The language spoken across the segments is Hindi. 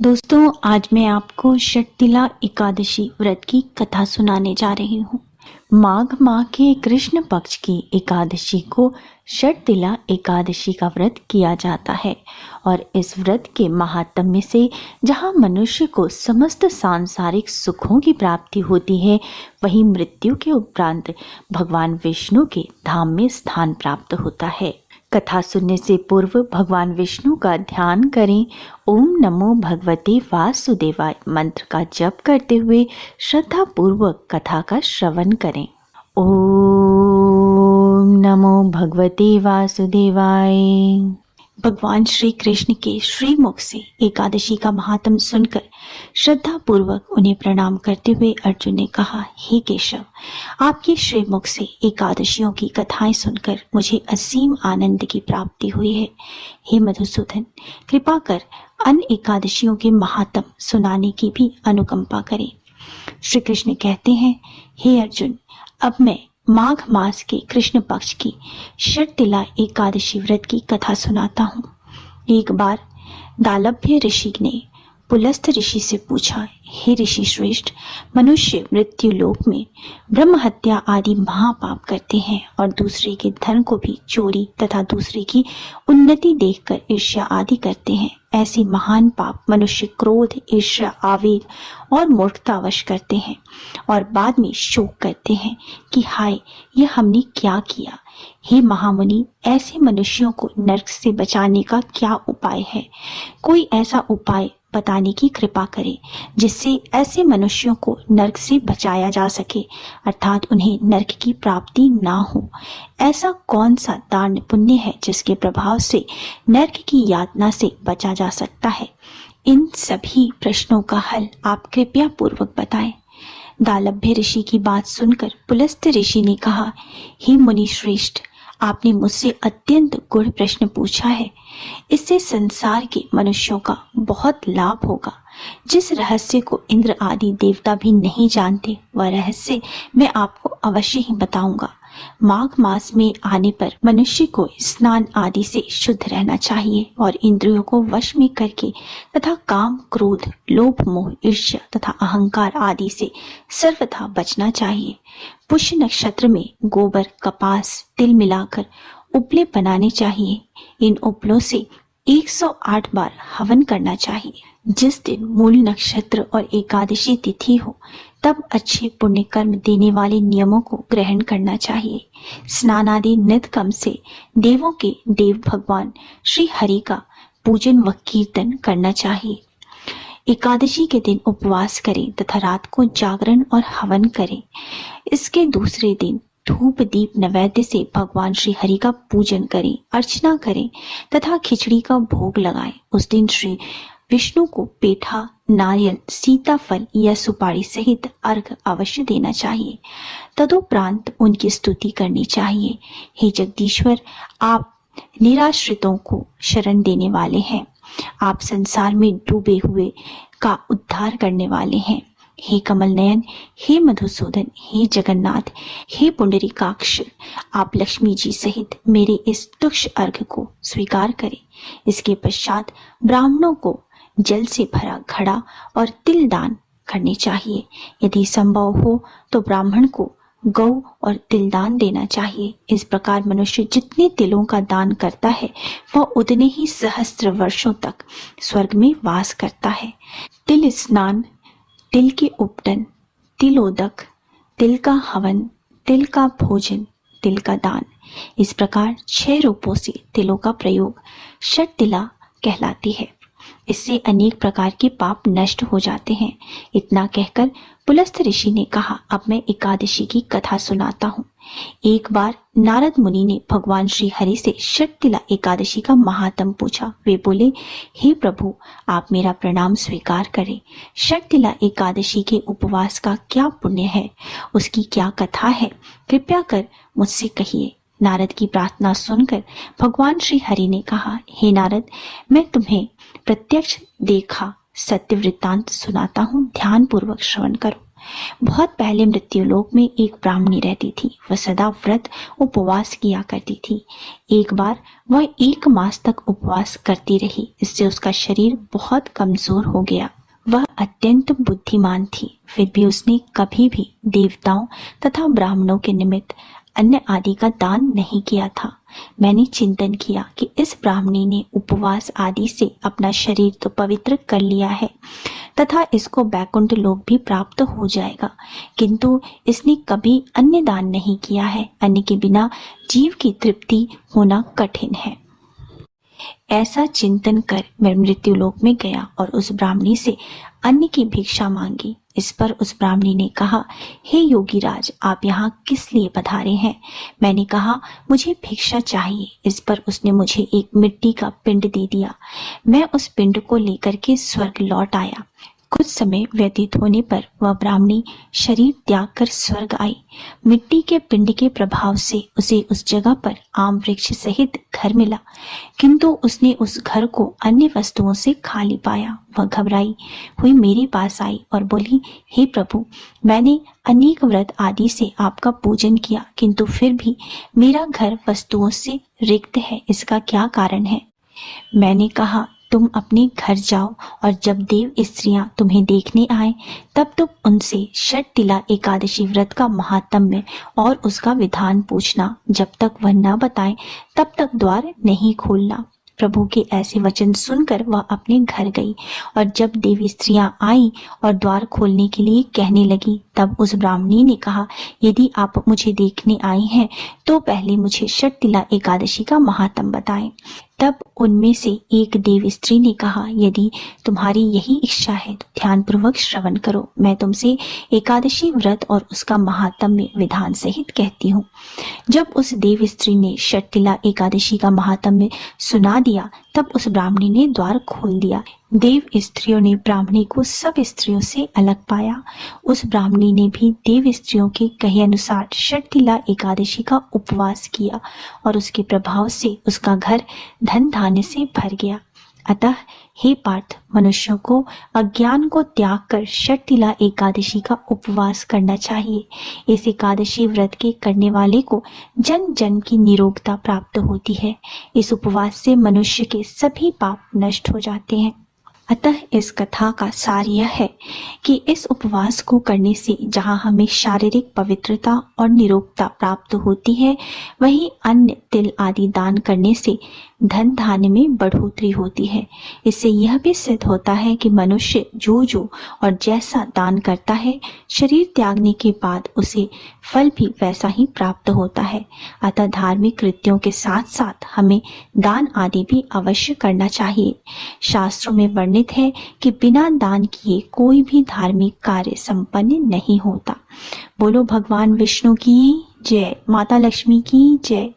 दोस्तों, आज मैं आपको षटतिला एकादशी व्रत की कथा सुनाने जा रही हूँ। माघ माह के कृष्ण पक्ष की एकादशी को षटतिला एकादशी का व्रत किया जाता है और इस व्रत के महात्म्य से जहाँ मनुष्य को समस्त सांसारिक सुखों की प्राप्ति होती है, वहीं मृत्यु के उपरांत भगवान विष्णु के धाम में स्थान प्राप्त होता है। कथा सुनने से पूर्व भगवान विष्णु का ध्यान करें। ओम नमो भगवते वासुदेवाय मंत्र का जप करते हुए श्रद्धा पूर्वक कथा का श्रवण करें। ओम नमो भगवते वासुदेवाय। भगवान श्री कृष्ण के श्रीमुख से एकादशी का महात्म सुनकर श्रद्धा पूर्वक उन्हें प्रणाम करते हुए अर्जुन ने कहा, हे केशव, आपके श्रीमुख से एकादशियों की कथाएं सुनकर मुझे असीम आनंद की प्राप्ति हुई है। हे मधुसूदन, कृपा कर अन्य एकादशियों के महात्म सुनाने की भी अनुकंपा करें। श्री कृष्ण कहते हैं, हे अर्जुन, अब मैं माघ मास के कृष्ण पक्ष की षटतिला एकादशी व्रत की कथा सुनाता हूँ। एक बार दालभ्य ऋषि ने पुलस्त्य ऋषि से पूछा, हे ऋषि श्रेष्ठ, मनुष्य मृत्यु लोक में ब्रह्म हत्या आदि महापाप करते हैं और दूसरे के धन को भी चोरी तथा दूसरे की उन्नति देखकर ईर्ष्या आदि करते हैं। ऐसे महान पाप मनुष्य क्रोध, ईर्ष्या, आवेग और मूर्खतावश करते हैं और बाद में शोक करते हैं कि हाय, यह हमने क्या किया। हे महामुनि, ऐसे मनुष्यों को नरक से बचाने का क्या उपाय है? कोई ऐसा उपाय बताने की कृपा करें जिससे ऐसे मनुष्यों को नरक से बचाया जा सके, अर्थात उन्हें नरक की प्राप्ति ना हो। ऐसा कौन सा दान पुण्य है जिसके प्रभाव से नरक की यातना से बचा जा सकता है? इन सभी प्रश्नों का हल आप कृपया पूर्वक बताएं। दालभ्य ऋषि की बात सुनकर पुलस्त्य ऋषि ने कहा, हे मुनि श्रेष्ठ, आपने मुझसे अत्यंत गूढ़ प्रश्न पूछा है। इससे संसार के मनुष्यों का बहुत लाभ होगा। जिस रहस्य को इंद्र आदि देवता भी नहीं जानते, वह रहस्य मैं आपको अवश्य ही बताऊंगा। माघ मास में आने पर मनुष्य को स्नान आदि से शुद्ध रहना चाहिए और इंद्रियों को वश में करके तथा काम, क्रोध, लोभ, मोह, ईर्ष्या तथा अहंकार आदि से सर्वथा बचना चाहिए। पुष्य नक्षत्र में गोबर, कपास, तिल मिलाकर उपले बनाने चाहिए। इन उपलों से 108 बार हवन करना चाहिए। जिस दिन मूल नक्षत्र और एकादशी तिथि हो, तब अच्छे पुण्य कर्म देने वाले नियमों को ग्रहण करना चाहिए। स्नान आदि नित कर्म से देवों के देव भगवान श्री हरि का पूजन व कीर्तन करना चाहिए। एकादशी के दिन उपवास करें तथा रात को जागरण और हवन करें। इसके दूसरे दिन धूप दीप नैवेद्य से भगवान श्री हरि का पूजन करें, अर्चना करें तथा खिचड़ी का भोग लगाएं। उस दिन श्री विष्णु को पेठा, नारियल, सीताफल या सुपारी सहित अर्घ अवश्य देना चाहिए। तदुपरांत उनकी स्तुति करनी चाहिए। हे जगदीश्वर, आप निराश्रितों को शरण देने वाले हैं। आप संसार में डूबे हुए का उद्धार करने वाले हैं। हे कमल नयन, हे मधुसूदन, हे जगन्नाथ, हे पुंडरीकाक्ष, आप लक्ष्मी जी सहित मेरे इस तुक्ष अर्घ को स्वीकार करें। इसके पश्चात ब्राह्मणों को जल से भरा घड़ा और तिल दान करने चाहिए। यदि संभव हो तो ब्राह्मण को गौ और तिल दान देना चाहिए। इस प्रकार मनुष्य जितने तिलों का दान करता है, वह उतने ही सहस्त्र वर्षों तक स्वर्ग में वास करता है। तिल स्नान, तिल के उपटन, तिलोदक, तिल का हवन, तिल का भोजन, तिल का दान, इस प्रकार 6 रूपों से तिलों का प्रयोग षटतिला कहलाती है। इससे अनेक प्रकार के पाप नष्ट हो जाते हैं। इतना कहकर पुलस्त्य ऋषि ने कहा, अब मैं एकादशी की कथा सुनाता हूँ। एक बार नारद मुनि ने भगवान श्री हरि से षटतिला एकादशी का महात्म पूछा। वे बोले, हे प्रभु, आप मेरा प्रणाम स्वीकार करें। षटतिला एकादशी के उपवास का क्या पुण्य है? उसकी क्या कथा है? कृपया कर मुझसे कहिए। नारद की प्रार्थना सुनकर भगवान श्री हरि ने कहा, हे नारद, मैं तुम्हें प्रत्यक्ष देखा सत्य वृत्तांत सुनाता हूँ, ध्यान पूर्वक श्रवण करो। बहुत पहले मृत्युलोक में एक ब्राह्मणी रहती थी। वह सदा व्रत उपवास किया करती थी। एक बार वह 1 मास तक उपवास करती रही। इससे उसका शरीर बहुत कमजोर हो गया। वह अत्यंत बुद्धिमान थी, फिर भी उसने कभी भी देवताओं तथा ब्राह्मणों के निमित्त अन्न आदि का दान नहीं किया था। मैंने चिंतन किया कि इस ब्राह्मणी ने उपवास आदि से अपना शरीर तो पवित्र कर लिया है तथा इसको बैकुंठ लोक भी प्राप्त हो जाएगा, किंतु इसने कभी अन्न दान नहीं किया है। अन्न के बिना जीव की तृप्ति होना कठिन है। ऐसा चिंतन कर मैं मृत्युलोक में गया और उस ब्राह्मणी से अन्न की भिक्षा मांगी। इस पर उस ब्राह्मणी ने कहा, हे योगीराज, आप यहाँ किस लिए पधारे हैं? मैंने कहा, मुझे भिक्षा चाहिए। इस पर उसने मुझे एक मिट्टी का पिंड दे दिया। मैं उस पिंड को लेकर के स्वर्ग लौट आया। कुछ समय व्यतीत होने पर वह ब्राह्मणी शरीर त्याग कर स्वर्ग आई। मिट्टी के पिंड के प्रभाव से उसे उस जगह पर आम वृक्ष सहित घर मिला, किंतु उसने उस घर को अन्य वस्तुओं से खाली पाया। वह घबराई हुई मेरे पास आई और बोली, हे प्रभु, मैंने अनेक व्रत आदि से आपका पूजन किया, किंतु फिर भी मेरा घर वस्तुओं से रिक्त है। इसका क्या कारण है? मैंने कहा, तुम अपने घर जाओ और जब देव स्त्रियां तुम्हें देखने आए तब तुम उनसे षटतिला एकादशी व्रत का महात्म्य और उसका विधान पूछना। जब तक वह न बताएं तब तक द्वार नहीं खोलना। प्रभु के ऐसे वचन सुनकर वह अपने घर गई और जब देवी स्त्रियां आई और द्वार खोलने के लिए कहने लगी, तब उस ब्राह्मणी ने कहा, यदि आप मुझे देखने आई हैं तो पहले मुझे षटतिला एकादशी का महात्म्य बताएं। तब उनमें से एक देव स्त्री ने कहा, यदि तुम्हारी यही इच्छा है तो ध्यान पूर्वक श्रवण करो। मैं तुमसे एकादशी व्रत और उसका महात्म्य विधान सहित कहती हूँ। जब उस देव स्त्री ने षटतिला एकादशी का महात्म्य सुना दिया तब उस ब्राह्मणी ने द्वार खोल दिया। देव स्त्रियों ने ब्राह्मणी को सब स्त्रियों से अलग पाया। उस ब्राह्मणी ने भी देव स्त्रियों के कहे अनुसार षटतिला एकादशी का उपवास किया और उसके प्रभाव से उसका घर धन धान्य से भर गया। अतः हे पार्थ, मनुष्यों को अज्ञान को त्याग कर षटतिला एकादशी का उपवास करना चाहिए। इस एकादशी व्रत के करने वाले को जन्म जन्म की निरोगता प्राप्त होती है। इस उपवास से मनुष्य के सभी पाप नष्ट हो जाते हैं। अतः इस कथा का सार यह है कि इस उपवास को करने से जहाँ हमें शारीरिक पवित्रता और निरोगता प्राप्त होती है, वहीं अन्न तिल आदि दान करने से धन धान्य में बढ़ोतरी होती है। इससे यह भी सिद्ध होता है कि मनुष्य जो और जैसा दान करता है, शरीर त्यागने के बाद उसे फल भी वैसा ही प्राप्त होता है। अतः धार्मिक कृत्यों के साथ साथ हमें दान आदि भी अवश्य करना चाहिए। शास्त्रों में वर्णित है कि बिना दान किए कोई भी धार्मिक कार्य संपन्न नहीं होता। बोलो भगवान विष्णु की जय, माता लक्ष्मी की जय।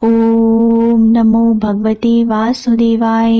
ओम नमो भगवते वासुदेवाय।